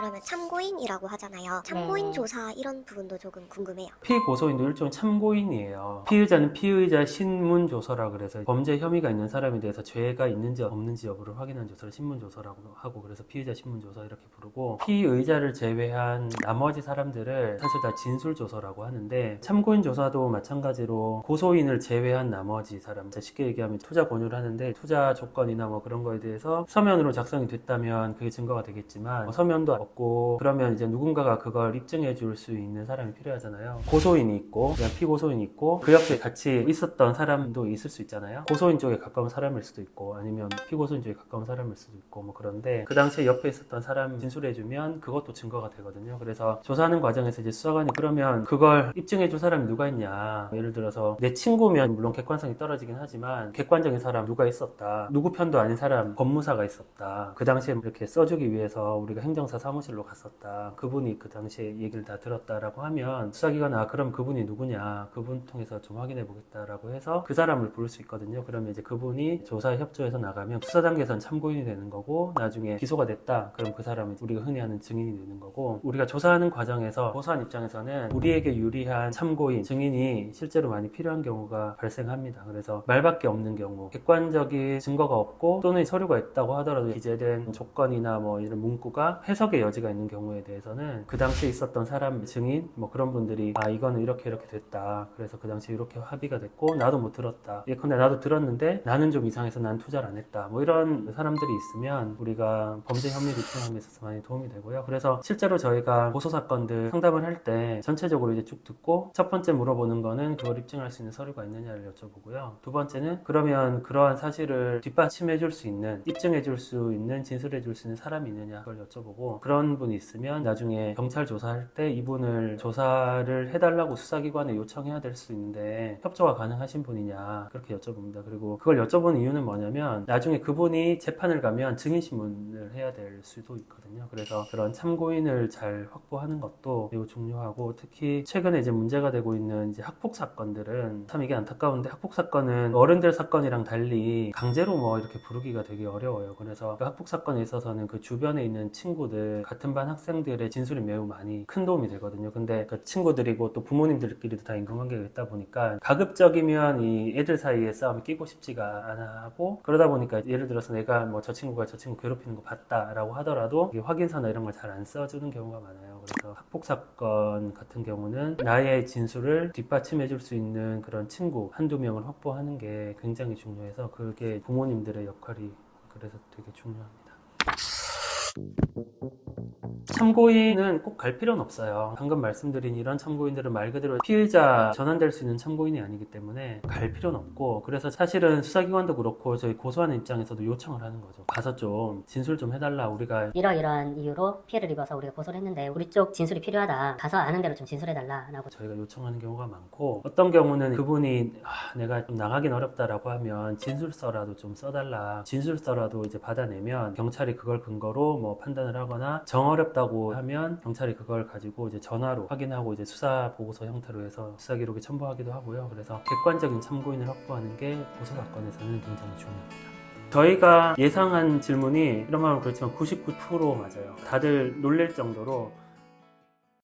그러면 참고인이라고 하잖아요. 참고인 네. 조사 이런 부분도 조금 궁금해요. 피고소인도 일종의 참고인이에요. 피의자는 피의자 신문조서라 그래서 범죄 혐의가 있는 사람에 대해서 죄가 있는지 없는지 여부를 확인한 조서를 신문조서라고 하고, 그래서 피의자 신문조서 이렇게 부르고, 피의자를 제외한 나머지 사람들을 사실 다 진술조서라고 하는데, 참고인 조사도 마찬가지로 고소인을 제외한 나머지 사람, 쉽게 얘기하면 투자 권유를 하는데 투자 조건이나 뭐 그런 거에 대해서 서면으로 작성이 됐다면 그게 증거가 되겠지만 서면도 없고, 그러면 이제 누군가가 그걸 입증해 줄 수 있는 사람이 필요하잖아요. 고소인이 있고 피고소인이 있고 그 옆에 같이 있었던 사람도 있을 수 있잖아요. 고소인 쪽에 가까운 사람일 수도 있고 아니면 피고소인 쪽에 가까운 사람일 수도 있고 뭐 그런데, 그 당시에 옆에 있었던 사람 진술해주면 그것도 증거가 되거든요. 그래서 조사하는 과정에서 이제 수사관이 그러면 그걸 입증해 줄 사람이 누가 있냐, 예를 들어서 내 친구면 물론 객관성이 떨어지긴 하지만 객관적인 사람 누가 있었다, 누구 편도 아닌 사람 법무사가 있었다, 그 당시에 이렇게 써주기 위해서 우리가 행정사 사무실로 갔었다, 그분이 그 당시에 얘기를 다 들었다라고 하면 수사기관은 그럼 그분이 누구냐, 그분 통해서 좀 확인해 보겠다라고 해서 그 사람을 부를 수 있거든요. 그러면 이제 그분이 조사에 협조해서 나가면 수사 단계에서는 참고인이 되는 거고, 나중에 기소가 됐다 그럼 그 사람이 우리가 흔히 하는 증인이 되는 거고, 우리가 조사하는 과정에서 고소한 입장에서는 우리에게 유리한 참고인, 증인이 실제로 많이 필요한 경우가 발생합니다. 그래서 말밖에 없는 경우, 객관적인 증거가 없고 또는 서류가 있다고 하더라도 기재된 조건이나 뭐 이런 문구가 해석의 여지가 있는 경우에 대해서는 그 당시에 있었던 사람, 증인 뭐 그런 분들이 이거는 이렇게 됐다, 그래서 그 당시에 이렇게 합의가 됐고 나도 못 들었다, 예컨대 나도 들었는데 나는 좀 이상해서 난 투자를 안 했다, 뭐 이런 사람들이 있으면 우리가 범죄 혐의를 입증함에 있어서 많이 도움이 되고요. 그래서 실제로 저희가 고소 사건들 상담을 할 때 전체적으로 이제 쭉 듣고, 첫 번째 물어보는 거는 그걸 입증할 수 있는 서류가 있느냐를 여쭤보고요. 두 번째는 그러면 그러한 사실을 뒷받침해 줄 수 있는, 입증해 줄 수 있는, 진술해 줄 수 있는 사람이 있느냐 그걸 여쭤보고, 그런 분이 있으면 나중에 경찰 조사할 때 이분을 조사를 해달라고 수사기관에 요청해야 될 수 있는데 협조가 가능하신 분이냐 그렇게 여쭤봅니다. 그리고 그걸 여쭤보는 이유는 뭐냐면 나중에 그분이 재판을 가면 증인신문을 해야 될 수도 있거든요. 그래서 그런 참고인을 잘 확보하는 것도 매우 중요하고, 특히 최근에 이제 문제가 되고 있는 이제 학폭 사건들은 참 이게 안타까운데, 학폭 사건은 어른들 사건이랑 달리 강제로 뭐 이렇게 부르기가 되게 어려워요. 그래서 그 학폭 사건에 있어서는 그 주변에 있는 친구들, 같은 반 학생들의 진술이 매우 많이 큰 도움이 되거든요. 근데 그 친구들이고 또 부모님들끼리도 다 인간관계가 있다 보니까 가급적이면 이 애들 사이에 싸움이 끼고 싶지가 않아 하고, 그러다 보니까 예를 들어서 내가 뭐 저 친구가 저 친구 괴롭히는 거 봤다라고 하더라도 이게 확인서나 이런 걸 잘 안 써주는 경우가 많아요. 그래서 학폭 사건 같은 경우는 나의 진술을 뒷받침해 줄 수 있는 그런 친구 한두 명을 확보하는 게 굉장히 중요해서, 그게 부모님들의 역할이 그래서 되게 중요합니다. 참고인은 꼭 갈 필요는 없어요. 방금 말씀드린 이런 참고인들은 말 그대로 피의자 전환될 수 있는 참고인이 아니기 때문에 갈 필요는 없고, 그래서 사실은 수사기관도 그렇고 저희 고소하는 입장에서도 요청을 하는 거죠. 가서 좀 진술 좀 해달라, 우리가 이러이러한 이유로 피해를 입어서 우리가 고소를 했는데 우리 쪽 진술이 필요하다, 가서 아는 대로 좀 진술해달라라고 저희가 요청하는 경우가 많고, 어떤 경우는 그분이 내가 좀 나가긴 어렵다라고 하면 진술서라도 좀 써달라, 진술서라도 이제 받아내면 경찰이 그걸 근거로 뭐 판단을 하거나, 정 어렵다고 하면 경찰이 그걸 가지고 이제 전화로 확인하고 이제 수사 보고서 형태로 해서 수사 기록에 첨부하기도 하고요. 그래서 객관적인 참고인을 확보하는 게 고소 사건에서는 굉장히 중요합니다. 저희가 예상한 질문이, 이런 말은 그렇지만 99% 맞아요. 다들 놀랄 정도로